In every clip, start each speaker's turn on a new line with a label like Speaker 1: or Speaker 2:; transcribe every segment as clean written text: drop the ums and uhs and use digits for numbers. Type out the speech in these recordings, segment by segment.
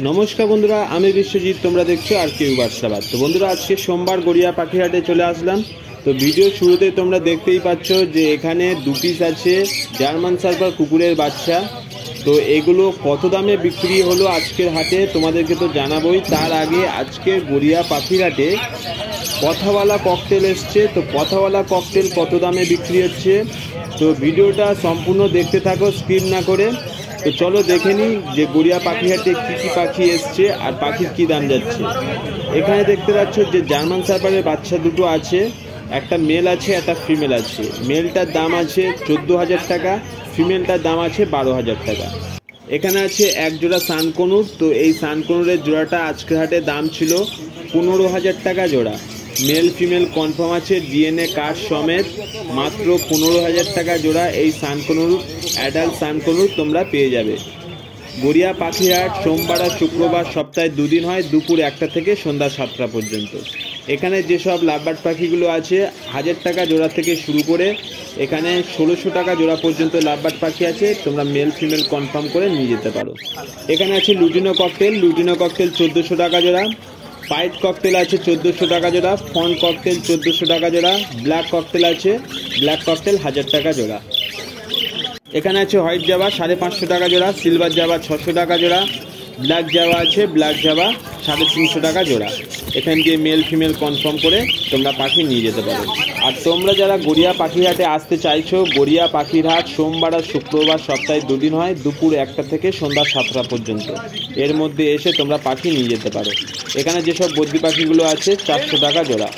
Speaker 1: নমস্কার বন্ধুরা, আমি বিশ্বজিৎ, তোমরা দেখছো আর কেউ বার্সাবাদ। তো বন্ধুরা, আজকে সোমবার গড়িয়া পাখিহাটে চলে আসলাম। তো ভিডিও শুরুতে তোমরা দেখতেই পাচ্ছ যে এখানে দু পিস আছে জার্মান শার্পার কুকুরের বাচ্চা। তো এগুলো কত দামে বিক্রি হলো আজকের হাটে তোমাদেরকে তো জানাবোই। তার আগে আজকে গড়িয়া পাখিহাটে কথাওয়ালা ককটেল এসছে। তো কথাওয়ালা ককটেল কত দামে বিক্রি হচ্ছে, তো ভিডিওটা সম্পূর্ণ দেখতে থাকো, স্কিপ না করে। তো চলো দেখে নিই যে গড়িয়া পাখিহাটে কী কী পাখি এসছে আর পাখির কী দাম যাচ্ছে। এখানে দেখতে পাচ্ছ যে জার্মান শার্পারের বাচ্চা দুটো আছে, একটা মেল আছে একটা ফিমেল আছে। মেলটার দাম আছে 14,000 টাকা, ফিমেলটার দাম আছে 12,000 টাকা। এখানে আছে এক জোড়া সানকনুর। তো এই সানকনুরের জোড়াটা আজকের হাটে দাম ছিল 15,000 টাকা জোড়া। মেল ফিমেল কনফার্ম আছে, ডিএনএ কার্ড সমেত, মাত্র 15,000 টাকা জোড়া। এই সানকনুর অ্যাডাল্ট সানকনুর তোমরা পেয়ে যাবে। গড়িয়া পাখিহাট সোমবার আর শুক্রবার সপ্তাহে দুদিন হয়, দুপুর 1টা থেকে সন্ধ্যা 7টা পর্যন্ত। এখানে যেসব লাভবার্ড পাখিগুলো আছে 1,000 টাকা জোড়া থেকে শুরু করে এখানে 1600 টাকা জোড়া পর্যন্ত লাভবার্ড পাখি আছে, তোমরা মেল ফিমেল কনফার্ম করে নিয়ে যেতে পারো। এখানে আছে লুটিনো ককটেল। লুটিনো ককটেল 1400 টাকা জোড়া। পাইট ককটেল আছে 1400 টাকা জোড়া। ফন ককটেল 1400 টাকা জোড়া। ব্ল্যাক ককটেল আছে, ব্ল্যাক ককটেল 1000 টাকা জোড়া। এখানে আছে হোয়াইট জাভা 550 টাকা জোড়া। সিলভার জাভা 600 টাকা জোড়া। ব্ল্যাক জাভা আছে, ব্ল্যাক জাভা 350 টাকা জোড়া। এখান দিয়ে মেল ফিমেল কনফার্ম করে তোমরা পাখি নিয়ে যেতে পারো। আর তোমরা যারা গড়িয়া পাখিহাটে আসতে চাইছো, গড়িয়া পাখির হাট সোমবার আর শুক্রবার সপ্তাহে দুদিন হয়, দুপুর 1টা থেকে সন্ধ্যা 7টা পর্যন্ত। এর মধ্যে এসে তোমরা পাখি নিয়ে যেতে পারো। এখানে যেসব বদ্রি পাখিগুলো আছে 400 টাকা জোড়া।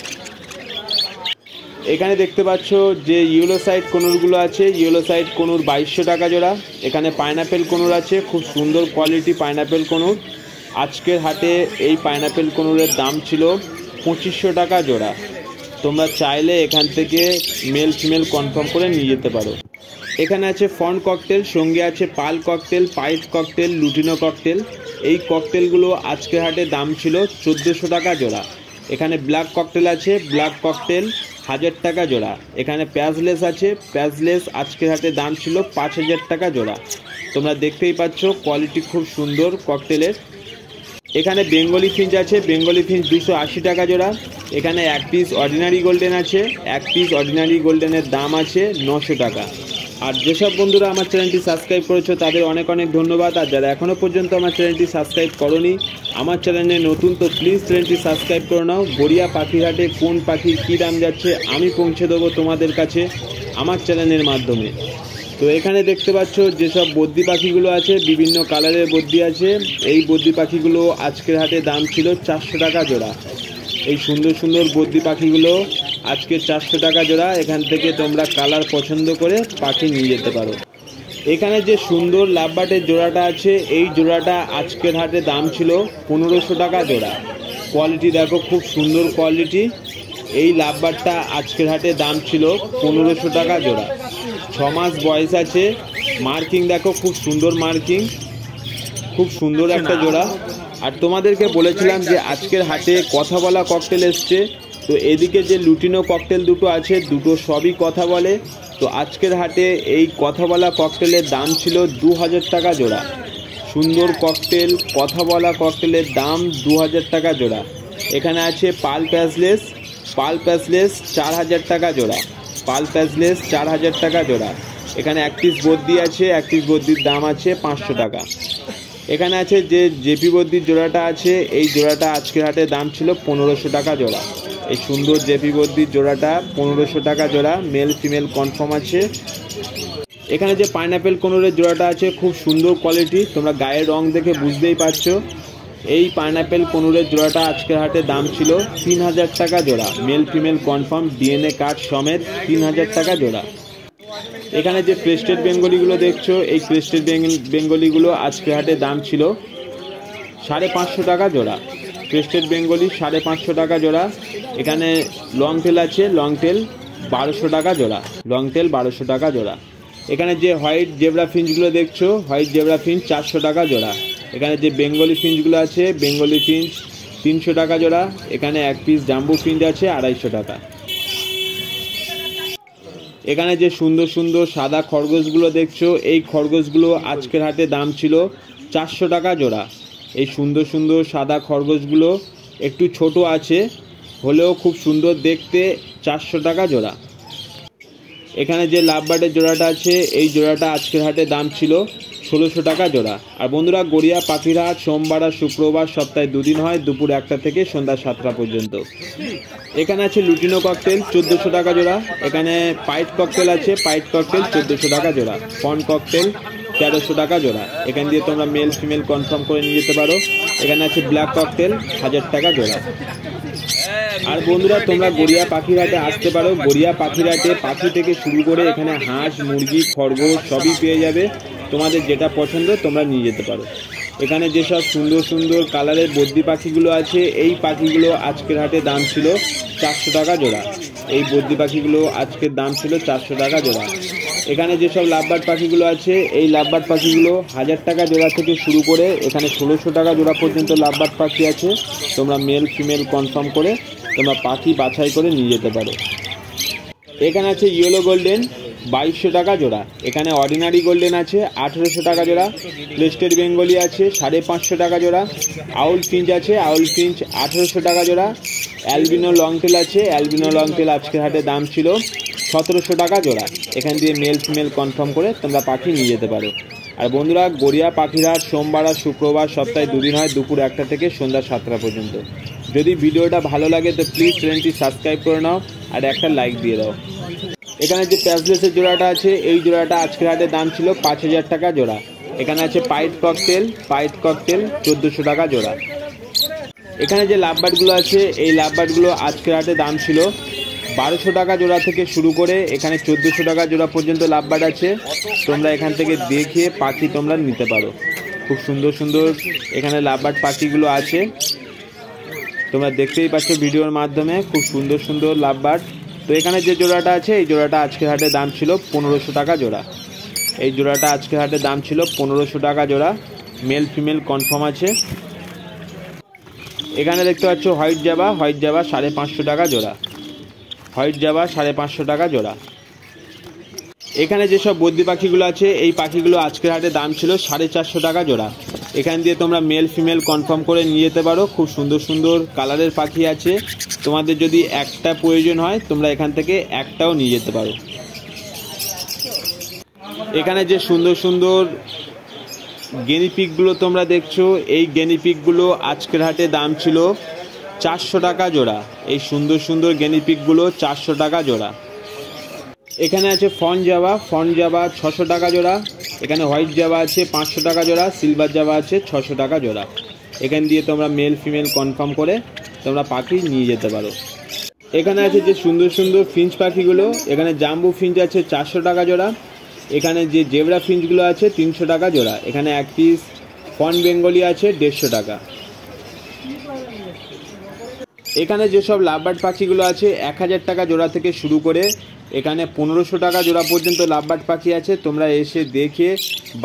Speaker 1: এখানে দেখতে পাচ্ছ যে ইয়েলো সাইড কোনুরগুলো আছে, ইয়েলো সাইড কোনুর 2200 টাকা জোড়া। এখানে পাইনাপেল কোনুর আছে, খুব সুন্দর কোয়ালিটি পাইনাপেল কোনুর। আজকের হাটে এই পাইনাপেল কোনুরের দাম ছিল 2500 টাকা জোড়া। তোমরা চাইলে এখান থেকে মেল ফিমেল কনফার্ম করে নিয়ে যেতে পারো। এখানে আছে ফন ককটেল, সঙ্গে আছে pearl cockatiel, pied cockatiel, lutino cockatiel. এই ককটেলগুলো আজকের হাটে দাম ছিল 1400 টাকা জোড়া। এখানে ব্ল্যাক ককটেল আছে, ব্ল্যাক ককটেল 1000 টাকা জোড়া। এখানে প্যাজলেস আছে, প্যাজলেস আজকের হাটে দাম ছিল 5000 টাকা জোড়া। তোমরা দেখতেই পাচ্ছ কোয়ালিটি খুব সুন্দর ককটেলের। এখানে বেঙ্গলি ফিঞ্চ আছে, বেঙ্গলি ফিঞ্চ 280 টাকা জোড়া। এখানে এক পিস অর্ডিনারি গোল্ডেন আছে, এক পিস অর্ডিনারি গোল্ডেনের দাম আছে 900 টাকা। আর যেসব বন্ধুরা আমার চ্যানেলটি সাবস্ক্রাইব করেছো তাদের অনেক অনেক ধন্যবাদ। আর যারা এখনও পর্যন্ত আমার চ্যানেলটি সাবস্ক্রাইব করোনি, আমার চ্যানেলে নতুন, তো প্লিজ চ্যানেলটি সাবস্ক্রাইব করে নাও। গড়িয়া পাখিহাটে কোন পাখি কী দাম যাচ্ছে আমি পৌঁছে দেবো তোমাদের কাছে আমার চ্যানেলের মাধ্যমে। তো এখানে দেখতে পাচ্ছ যেসব বদ্রি পাখিগুলো আছে, বিভিন্ন কালারের বদ্রি আছে। এই বদ্রি পাখিগুলো আজকের হাটে দাম ছিল 400 টাকা জোড়া। এই সুন্দর সুন্দর বদ্রি পাখিগুলো আজকে 400 টাকা জোড়া। এখান থেকে তোমরা কালার পছন্দ করে পাখি নিয়ে যেতে পারো। এখানে যে সুন্দর লাভবার্ডের জোড়াটা আছে, এই জোড়াটা আজকের হাটে দাম ছিল 1500 টাকা জোড়া। কোয়ালিটি দেখো, খুব সুন্দর কোয়ালিটি। এই লাভবার্ডটা আজকের হাটে দাম ছিল 1500 টাকা জোড়া। 6 মাস বয়স আছে। মার্কিং দেখো, খুব সুন্দর মার্কিং, খুব সুন্দর একটা জোড়া। আর তোমাদেরকে বলেছিলাম যে আজকের হাটে কথা বলা ককটেল এসছে। তো এদিকে যে লুটিনো ককটেল দুটো আছে, দুটো সবই কথা বলে। তো আজকের হাটে এই কথা বলা ককটেলের দাম ছিল 2000 টাকা জোড়া। সুন্দর ককটেল, কথা বলা ককটেলের দাম 2000 টাকা জোড়া। এখানে আছে পাল প্যাজলেস, পাল প্যাজলেস 4000 টাকা জোড়া। পাল প্যাজলেস 4000 টাকা জোড়া। এখানে এক পিস বদ্রি আছে, এক পিস বদ্রির দাম আছে 500 টাকা। এখানে আছে যে জেপি বদ্রির জোড়াটা আছে, এই জোড়াটা আজকের হাটে দাম ছিল 1500 টাকা জোড়া। এই সুন্দর জেপি বদ্রির জোড়াটা 1500 টাকা জোড়া, মেল ফিমেল কনফার্ম আছে। এখানে যে পাইনাপেল কোনুরের জোড়াটা আছে, খুব সুন্দর কোয়ালিটি, তোমরা গায়ের রং দেখে বুঝতেই পারছো। এই পাইনাপেল কোনুরের জোড়াটা আজকের হাটে দাম ছিল 3000 টাকা জোড়া, male female confirm, DNA card সমেত 3000 টাকা জোড়া। এখানে যে ক্রেস্টেড বেঙ্গলিগুলো দেখছো, এই ক্রেস্টেড বেঙ্গলিগুলো আজকের হাটে দাম ছিল 550 টাকা জোড়া। ক্রেস্টেড বেঙ্গলি 550 টাকা জোড়া। এখানে লং টেল আছে, লং টেল 1200 টাকা জোড়া, লং টেল 1200 টাকা জোড়া। এখানে যে হোয়াইট জেব্রা ফিঞ্চগুলো দেখছো, হোয়াইট জেব্রা ফিঞ্চ 400 টাকা জোড়া। এখানে যে বেঙ্গলি ফিঞ্চগুলো আছে, বেঙ্গলি ফিঞ্চ 300 টাকা জোড়া। এখানে এক পিস জাম্বু ফিঞ্চ আছে 250 টাকা। এখানে যে সুন্দর সুন্দর সাদা খরগোশগুলো দেখছো, এই খরগোশগুলো আজকের হাটে দাম ছিল 400 টাকা জোড়া। এই সুন্দর সুন্দর সাদা খরগোশগুলো একটু ছোট আছে, হলেও খুব সুন্দর দেখতে, 400 টাকা জোড়া। এখানে যে লাভবার্ডের জোড়াটা আছে এই জোড়াটা আজকের হাটে দাম ছিল 1600 টাকা জোড়া। আর বন্ধুরা, গড়িয়া পাখির হাট সোমবার আর শুক্রবার সপ্তাহে 2 দিন হয়, দুপুর 1টা থেকে সন্ধ্যা 7টা পর্যন্ত। এখানে আছে লুটিনো ককটেল 1400 টাকা জোড়া। এখানে পাইট ককটেল আছে, পাইট ককটেল 1400 টাকা জোড়া। ফন ককটেল 1300 টাকা জোড়া। এখান দিয়ে তোমরা মেল ফিমেল কনফার্ম করে নিয়ে যেতে পারো। এখানে আছে ব্ল্যাক ককটেল 1000 টাকা জোড়া। আর বন্ধুরা, তোমরা গড়িয়া পাখির হাটে আসতে পারো। গড়িয়া পাখির হাটে পাখি থেকে শুরু করে এখানে হাঁস, মুরগি, খরগোশ সবই পেয়ে যাবে। তোমাদের যেটা পছন্দ তোমরা নিয়ে যেতে পারো। এখানে যেসব সুন্দর সুন্দর কালারের বদ্রি পাখিগুলো আছে এই পাখিগুলো আজকের হাটে দাম ছিল 400 টাকা জোড়া। এই বদ্রি পাখিগুলো আজকের দাম ছিল 400 টাকা জোড়া। এখানে যেসব লাভবার্ড পাখিগুলো আছে এই লাভবার্ড পাখিগুলো 1000 টাকা জোড়া থেকে শুরু করে এখানে 1600 টাকা জোড়া পর্যন্ত লাভবার্ড পাখি আছে। তোমরা মেল ফিমেল কনফার্ম করে তোমরা পাখি বাছাই করে নিয়ে যেতে পারো। এখানে আছে ইয়েলো গোল্ডেন 2200 টাকা জোড়া। এখানে অর্ডিনারি গোল্ডেন আছে 1800 টাকা জোড়া। ক্রেস্টেড বেঙ্গলি আছে 550 টাকা জোড়া। আউল ফিঞ্চ আছে, আউল ফিঞ্চ 1800 টাকা জোড়া। অ্যালবিনো লংটেল আছে, অ্যালবিনো লংটেল আজকের হাটে দাম ছিল 1700 টাকা জোড়া। এখান দিয়ে মেল ফিমেল কনফার্ম করে তোমরা পাখি নিয়ে যেতে পারো। আর বন্ধুরা, গড়িয়া পাখির হাট সোমবার আর শুক্রবার সপ্তাহে 2 দিন হয়, দুপুর 1টা থেকে সন্ধ্যা 7টা পর্যন্ত। যদি ভিডিওটা ভালো লাগে তো প্লিজ চ্যানেলটি সাবস্ক্রাইব করে নাও আর একটা লাইক দিয়ে দাও। এখানে যে প্যাসলেসের জোড়াটা আছে এই জোড়াটা আজকের হাটে দাম ছিল 5000 টাকা জোড়া। এখানে আছে পাইট ককটেল, পাইট ককটেল 1400 টাকা জোড়া। এখানে যে লাভবার্ডগুলো আছে এই লাভবার্ডগুলো আজকের হাটে দাম ছিল 1200 টাকা জোড়া থেকে শুরু করে এখানে 1400 টাকা জোড়া পর্যন্ত লাভবার্ড আছে। তোমরা এখান থেকে দেখে পাখি তোমরা নিতে পারো। খুব সুন্দর সুন্দর এখানে লাভবার্ড পাখিগুলো আছে, তোমরা দেখতেই পাচ্ছ ভিডিওর মাধ্যমে। খুব সুন্দর সুন্দর লাভবার্ড। তো এখানে যে জোড়াটা আছে এই জোড়াটা আজকের হাটে দাম ছিল 1500 টাকা জোড়া। এই জোড়াটা আজকের হাটে দাম ছিল 1500 টাকা জোড়া। মেল ফিমেল কনফার্ম আছে। এখানে দেখতে পাচ্ছ হোয়াইট জাবা, হোয়াইট জাবা 550 টাকা জোড়া। হোয়াইট জাবা 550 টাকা জোড়া। এখানে যেসব বদ্রি পাখিগুলো আছে এই পাখিগুলো আজকের হাটে দাম ছিল 450 টাকা জোড়া। এখান দিয়ে তোমরা মেল ফিমেল কনফার্ম করে নিয়ে যেতে পারো। খুব সুন্দর সুন্দর কালারের পাখি আছে। তোমাদের যদি একটা প্রয়োজন হয় তোমরা এখান থেকে একটাও নিয়ে যেতে পারো। এখানে যে সুন্দর সুন্দর গেনিপিকগুলো তোমরা দেখছো এই গেনিপিকগুলো আজকের হাটে দাম ছিল 400 টাকা জোড়া। এই সুন্দর সুন্দর গেনিপিকগুলো 400 টাকা জোড়া। এখানে আছে ফন জাবা, ফন জাবা 600 টাকা জোড়া। এখানে হোয়াইট জাবা আছে 500 টাকা জোড়া। সিলভার জাবা আছে 600 টাকা জোড়া। এখান দিয়ে তোমরা মেল ফিমেল কনফার্ম করে তোমরা পাখি নিয়ে যেতে পারো। এখানে আছে যে সুন্দর সুন্দর ফিঞ্চ পাখিগুলো। এখানে জাম্বু ফিঞ্চ আছে 400 টাকা জোড়া। এখানে যে জেব্রা ফিঞ্চগুলো আছে 300 টাকা জোড়া। এখানে এক পিস ফন বেঙ্গলি আছে 150 টাকা। এখানে যেসব লাভবার্ড পাখিগুলো আছে 1000 টাকা জোড়া থেকে শুরু করে এখানে 1500 টাকা জোড়া পর্যন্ত লাভবার্ড পাখি আছে। তোমরা এসে দেখে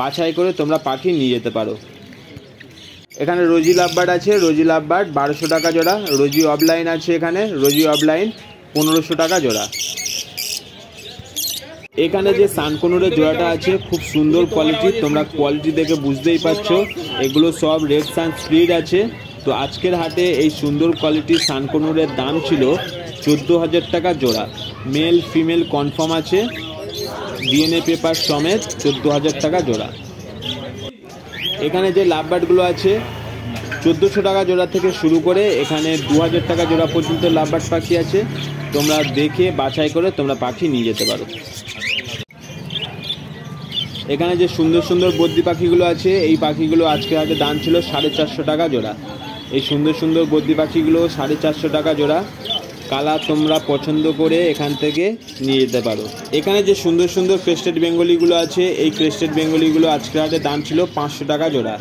Speaker 1: বাছাই করে তোমরা পাখি নিয়ে যেতে পারো। এখানে রোজি লাভবার্ড আছে, রোজি লাভবার্ড 1200 টাকা জোড়া। রোজি অফলাইন আছে, এখানে রোজি অফলাইন 1500 টাকা জোড়া। এখানে যে সানকনুরের জোড়াটা আছে খুব সুন্দর কোয়ালিটি, তোমরা কোয়ালিটি দেখে বুঝতেই পারছো এগুলো সব রেড সান স্প্লিট আছে। তো আজকের হাটে এই সুন্দর কোয়ালিটির সানকনুরের দাম ছিল 14000 টাকা জোড়া। মেল ফিমেল কনফার্ম আছে, ডিএনএ পেপার সমেত 14000 টাকা জোড়া। এখানে যে লাভবার্ডগুলো আছে 1400 টাকা জোড়া থেকে শুরু করে এখানে 2000 টাকা জোড়া পর্যন্ত লাভবার্ড পাখি আছে। তোমরা দেখে বাছাই করে তোমরা পাখি নিয়ে যেতে পারো। এখানে যে সুন্দর সুন্দর বদ্রি পাখিগুলো আছে এই পাখিগুলো আজকে হাটে দাম ছিল 450 টাকা জোড়া। এই সুন্দর সুন্দর বদ্রি পাখিগুলো 450 টাকা জোড়া। কালার তোমরা পছন্দ করে এখান থেকে নিয়ে যেতে পারো। এখানে যে সুন্দর সুন্দর ক্রেস্টেড বেঙ্গলিগুলো আছে এই ক্রেস্টেড বেঙ্গলিগুলো আজকের হাটে দাম ছিল 500 টাকা জোড়া।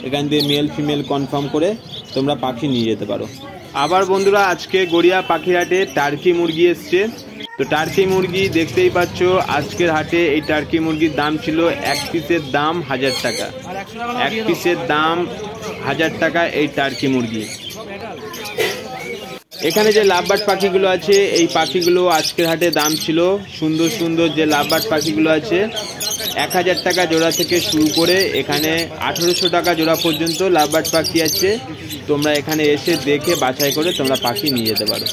Speaker 1: এখান দিয়ে মেল ফিমেল কনফার্ম করে তোমরা পাখি নিয়ে যেতে পারো। আবার বন্ধুরা, আজকে গড়িয়া পাখির হাটে টার্কি মুরগি এসছে। তো টার্কি মুরগি দেখতেই পাচ্ছ আজকের হাটে এই টার্কি মুরগির দাম ছিল এক পিসের দাম 1000 টাকা। এক পিসের দাম 1000 টাকা এই টার্কি মুরগি। এখানে যে লাভবার্ড পাখিগুলো আছে এই পাখিগুলো আজকের হাটে দাম ছিল সুন্দর সুন্দর যে লাভবার্ড পাখিগুলো আছে 1000 টাকা জোড়া থেকে শুরু করে এখানে 1800 টাকা জোড়া পর্যন্ত লাভবার্ড পাখি আছে। তোমরা এখানে এসে দেখে বাছাই করে তোমরা পাখি নিয়ে যেতে পারো।